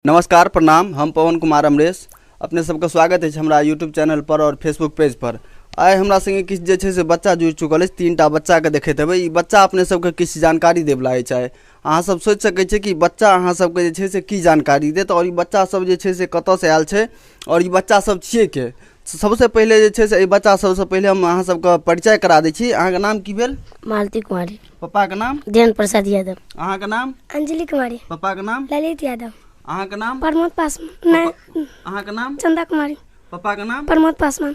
नमस्कार प्रणाम। हम पवन कुमार अमरेश अपने सबका स्वागत है हमारा यूट्यूब चैनल पर और फेसबुक पेज पर। आइ हमरा संगे किछु जे छै से बच्चा जुड़ि चुकल अछि। 3टा बच्चा के देखैत हेबै। ई बच्चा अपने सबके किछु जानकारी देवला अछि। अहाँ सब सोचि सकै छियै कि बच्चा अहाँ सबके जे छै से की जानकारी देत और ई बच्चा सब जे छै से कतऽ से आयल छै और ई बच्चा सब छियै के। सबसे पहिले जे छै से ई बच्चा सबसे पहिले हम अहाँ सबके परिचय करा दै छी। अहाँके नाम की भेल? मालती कुमारी। पप्पा के नाम? जयंत प्रसाद यादव। अहाँके नाम? अंजलि कुमारी। पप्पा के नाम? ललित यादव। अहाँके नाम? प्रमोद पासवान। अहाँके नाम? चंदा कुमारी। पप्पा के नाम? प्रमोद पासवान।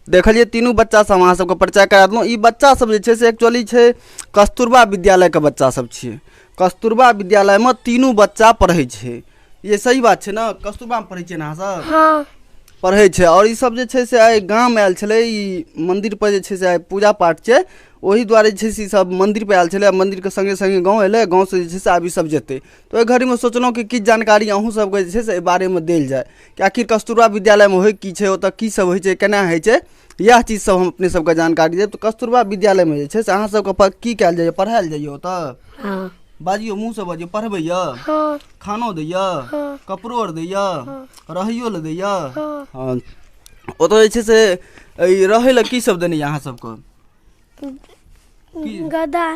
देखलिए तीनों बच्चा सब अहाँ सबके परिचय करा देलहुँ। ई बच्चा सब जे छै से एक्चुअली छै कस्तूरबा विद्यालय के बच्चा सब छियै। कस्तूरबा विद्यालय में तीनों बच्चा पढ़ै छै। ये सही बात छै ना? कस्तूरबा में पढ़ै छियै ना अहाँ सब? हाँ पढ़ै छै। और ई सब जे छै से आइ गाम आयल छलै। ई मंदिर पर जे छै से आइ पूजा पाठ छै, ओही दुआरे जे छै से सब मंदिर पे आयल छलै। मंदिर के संगे संगे गाँव एलै। गाँव से जे छै से आब ई सब जेतै। तो एहि घड़ी में सोचलहुँ कि किछु जानकारी अहूँ सबके जे छै से एहि बारे में देल जाय कि आखिर कस्तूरबा विद्यालय में होइ की छै, ओतऽ की सब होइ छै, केना होइ छै, यह चीज सब हम अपने सबके जानकारी देब। तो कस्तूरबा विद्यालय में जे छै से अहाँ सबके की कयल जाइए? पढ़ायल जाइए ओतऽ? हाँ बाजियो, मुँह से बाजियो। पढ़बैय? हाँ खानो दैय? हाँ कपड़ो आर दैय? रहैयो लए दैय? हाँ। हाँ। ओतऽ जे छै से ई रहै लए की सब देने अहाँ सबके? गद्दा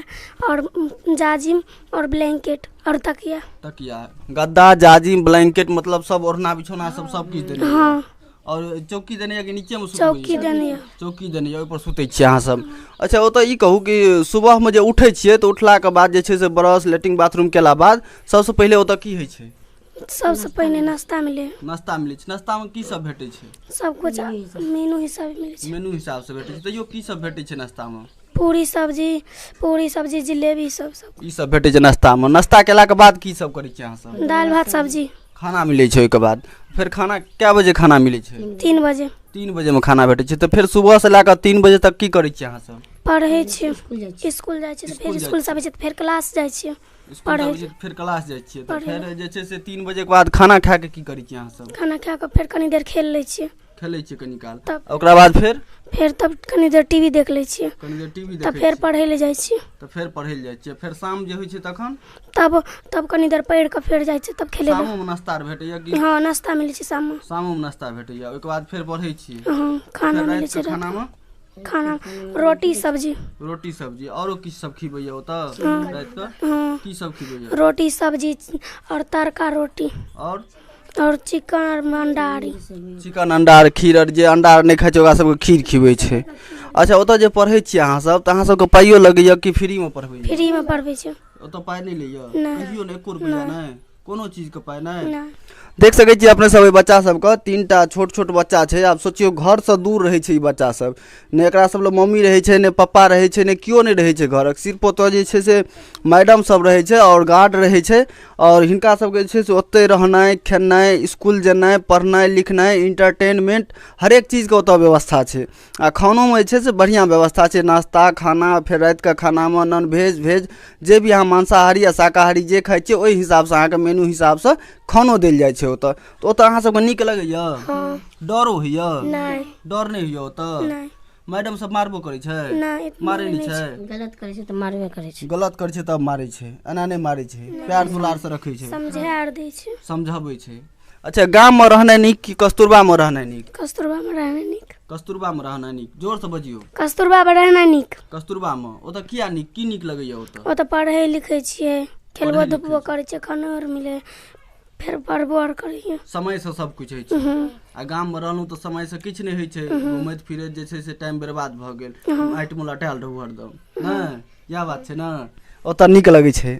और जाजिम और ब्लैंकेट और तकिया। तकिया, गद्दा, जाजिम, ब्लैंकेट मतलब सब ओढ़ना बिछौना सब किछु देने? हाँ। और चौकी देने या कि नीचे में सुतबै? चौकी देने। चौकी देने या, ओहि पर सुतै छियै अहाँ सब। अच्छा, ओतऽ ई कहू कि सुबह में जे उठै छियै तो उठलाके बाद जे छै से ब्रश लेट्रिन बाथरूम केला बाद सबसे पहिले ओतऽ की होइ छै? सबसे पहले नाश्ता मिले। नाश्ता मिलै छै। नाश्ता में की सब भेटै छै? सब कुछ मेनू हिसाब मिले छै। मेनू हिसाब से भेटै छै। तैयो की सब भेटै छै नाश्ता में? पूरी सब्जी जिलेबी सब ई सब भेटै छै नाश्ता में। नाश्ता केलाके बाद की सब करै छियै अहाँ सब? दाल भात सब्जी। खाना मिलै छै ओहिके बाद? फिर खाना कए बजे खाना मिलै छै? 3 बजे। 3 बजे में खाना भेटै छै। तो फिर सुबह से लए कऽ 3 बजे तक की करै छियै अहाँ सब? पढ़ै छियै। स्कूल जाइ छियै, फिर स्कूल से आबै छियै, फिर क्लास जाइ छियै। पढ़ै छियै, फिर क्लास जाइ छियै। तो फिर जे छै से 3 बजे के बाद खाना खा के की करै छियै अहाँ सब? खाना खा के फिर कनी देर खेल लै छियै। खेलै छियै कनी काल। तब ओकरा बाद फिर तब कनी देर टीवी देख लै छियै। कनी देर टीवी तब देखै फिर छियै। पढ़ै ले जाइ छियै। तो फिर पढ़ै ले जाइ छियै। फिर शाम जे होइ छै तखन? तब कनी देर पढ़ि के फिर जाइ छियै, तब खेले ले। शामो में नाश्ता भेटैया कि? हाँ, नाश्ता मिलै छै शाम में। शामो में नाश्ता भेटैया। ओहिके बाद फिर पढ़ै छियै। हाँ, खाना मिलै छै। खाना में खाना रोटी सब्जी। रोटी सब्जी औरो की सब खिबैया ओतऽ रात के? हाँ, की सब खिबैया? रोटी सब्जी और तड़का रोटी और चिकन और अंडा आरी। चिकन, अंडा आर, खीर आर। जे अंडा आर नहीं खाइ छै ओकरा सबके खीर खिबै छै। अच्छा, ओतऽ जे पढ़ै छियै अहाँ सब तऽ अहाँ सबके पाइयो लगैया कि फ्री में पढ़बै? फ्री में पढ़बै छै। ओतऽ पाइ नहीं लैया? नहीं। कहियो नहीं? 1 रुपया नहीं? कोनो चीज के पाइ नहीं? ना। देख सकै छियै अपने सब बच्चा सबके। 3टा छोट छोट बच्चा छै। आब सोचियो घर से दूर रहै छै ई बच्चा सब। ने एकरा सब लए मम्मी रहै छै, ने पप्पा रहै छै, ने केओ नहीं रहै छै घरक। सिर्फ ओतऽ जे छै से मैडम सब रहै छै और गार्ड रहै छै। और हिनका सबके जे छै से ओतै रहनाइ, खेनाइ, स्कूल जेनाइ, पढ़नाइ लिखनाइ, इंटरटेनमेंट हरेक चीज के ओतऽ व्यवस्था छै। आ खानो में जे छै से बढ़िया व्यवस्था छै। नाश्ता, खाना, फिर रात के खाना में नॉन वेज, वेज जे भी अहाँ मांसाहारी या शाकाहारी जे खाइ छियै ओहि हिसाब से अहाँके मेनू हिसाब से खानो देल जाइ छै ओतऽ। तो ओतऽ अहाँ सबके नीक लगैया? हाँ। डरो होइया? नहीं। डर नहीं होइया ओतऽ? नहीं। मैडम सब मारबो करै छै? नहीं, मारै नहीं छै? गलत करे छै तो मारबे करे छै। गलत करै छै तब मारै छै, एना नहीं मारै छै। प्यार दुलार से रखै छै, समझार दै छै, समझाबै छै। अच्छा, गाम में रहनाइ नीक कि कस्तूरबा में रहनाइ नीक? कस्तूरबा में रहना नीक। कस्तूरबा में रहनाइ नीक। जोर से बजियो। कस्तूरबा में रहना नीक। कस्तूरबा में ओतऽ किया नीक? की नीक लगैया ओतऽ? ओतऽ पढ़ै लिखै छियै, खेलबो धुपबो करै छियै, खानो आर मिले, फिर पढ़बो आर करिए। समय से सब कुछ होइ छै। आ गाम में रहलहुँ तो समय से किछु नहीं होइ छै। घूमैत फिरैत जे छै से टाइम बर्बाद भऽ गेल। माटि में लटायल रहू हरदम, नहि इएह बात छै ना? ओतऽ नीक लगै छै।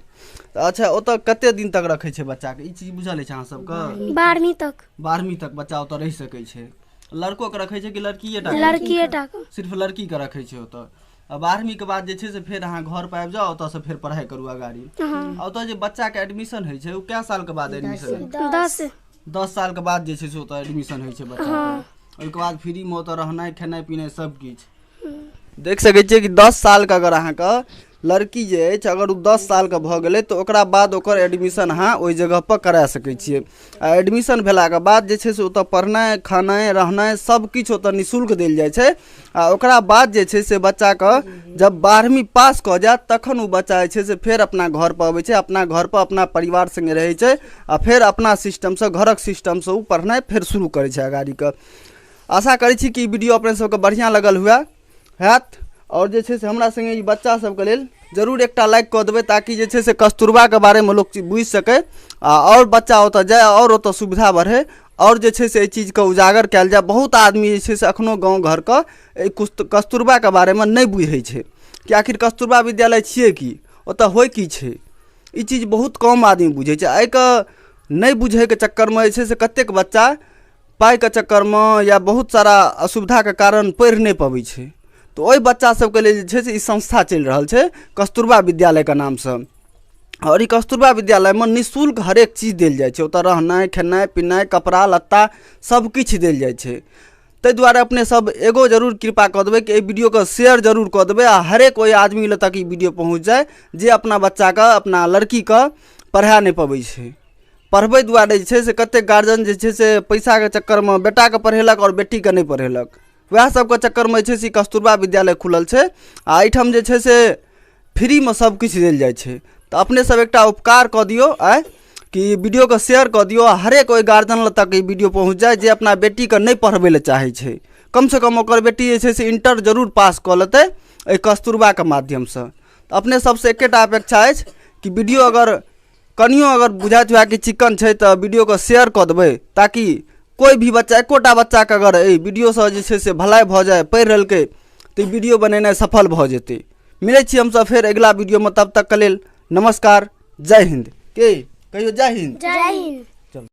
अच्छा, ओतऽ कते दिन तक रखै छै बच्चा के? ई चीज बुझल अछि अहाँ सबके? 12वीं तक। 12वीं तक बच्चा ओतऽ रहि सकै छै। लड़को के रखै छै कि लड़किए टा? लड़किए टा के। सिर्फ लड़की के रखै छै ओतऽ। आ 12वीं के बाद जे छै से फेर अहाँ घर पर आबि जाओ, ओतऽ से फेर पढ़ाई करू आगाड़ी। आ ओतऽ जे बच्चा के एडमिशन होइ छै, ओ कै साल के बाद एडमिशन? 10 साल के बाद जे छै से ओतऽ एडमिशन होइ छै बच्चा के। ओहिके बाद फ्री में ओतऽ रहनाइ, खेनाइ पिनाइ सब किछु। देख सकै छियै कि 10 साल के अगर अहाँके लड़की जे अछि अगर उ 10 साल के भऽ गेलै तऽ ओकरा बाद ओकर एडमिशन अहाँ ओहि जगह पर करा सकै छियै। आ एडमिशन भेलाके बाद जे छै से ओतऽ पढ़नाइ खानाइ रहनाइ सब किछु ओतऽ निःशुल्क देल जाइ छै। आ ओकरा बाद जे छै से बच्चाके जब 12वीं पास कऽ जायत तखन उ बच्चा जे छै से फेर अपना घर पर अबै छै, अपना घर पर अपना परिवार संगे रहै छै आ फेर अपना सिस्टमसँ घरक सिस्टमसँ उ पढ़नाइ फेर शुरू करै छै अगाड़ीके। आशा करै छी कि ई वीडियो अपने सबके बढ़िआँ लगल हुए हैत और जे छै से हमरा संगे ई बच्चा सबके लेल जरूर एकटा लाइक कऽ देबै ताकि जे छै से कस्तूरबाके बारेमे लोक बुझि सकै और बच्चा ओतऽ जाए और ओतऽ सुविधा बढ़ै और जे छै से एहि चीजके उजागर कयल जाए। बहुत आदमी जे छै से एखनो गाँव घरके एहि कस्तूरबाके बारेमे नहि बुझै छै कि आखिर कस्तूरबा विद्यालय छियै कि, ओतऽ होइ की छै, ई चीज बहुत कम आदमी बुझै छै। एहिके नहि बुझैके चक्करमे जे छै से कतेक बच्चा पाइके चक्करमे या बहुत सारा असुविधाके कारण पढ़ि नहि पबै छै। तऽ ओहि बच्चा सबके लेल जे छै से ई संस्था चलि रहल छै कस्तूरबा विद्यालयके नामसँ। और ई कस्तूरबा विद्यालयमे निःशुल्क हरेक चीज देल जाइ छै, ओतऽ रहनाइ खेनाइ पिनाइ कपड़ा लत्ता सबकिछु देल जाइ छै। ताहि दुआरे अपने सब एगो जरूर कृपा कऽ देबै कि एहि वीडियोके शेयर जरूर कऽ देबै आ हरेक ओहि आदमी लग तक ई वीडियो पहुँच जाए जे अपना बच्चाके अपना लड़कीके पढ़ा नहि पबै छै। पढ़बै दुआरे जे छै से कतेक गार्जियन जे छै से पैसाके चक्करमे बेटाके पढ़ेलक और बेटीके नहि पढ़ेलक, वएह सबके चक्करमे जे छै से कस्तूरबा विद्यालय खुलल छै आ एहिठाम जे छै से फ्रीमे सबकिछु देल जाइ छै। तऽ अपने सब एकटा उपकार कऽ दियौ कि वीडियोके शेयर कऽ दियौ आ हरेक ओहि गार्जियन लग तक ई वीडियो पहुँच जाए जे अपना बेटीके नहि पढ़बै लए चाहै छै। कमसँ कम ओकर बेटी जे छै से इंटर जरूर पास कऽ लेतै एहि कस्तूरबाके माध्यमसँ। तऽ अपने सबसँ एकेटा अपेक्षा अछि कि वीडियो अगर कनियो अगर बुझाइत हुए कि चिक्कन छै तऽ वीडियोके शेयर कऽ देबै ताकि कोई भी बच्चा एकोटा बच्चाके अगर एहि वीडियोसँ जे छै से भलाइ भऽ जाए, पढ़ि लेलकै तऽ ई वीडियो बनेनाइ सफल भऽ जेतै। मिलै छी हमसब फेर अगिला वीडियोमे, तब तक के लेल नमस्कार, जय हिंद। के कहियो जय हिंद। जय हिंद।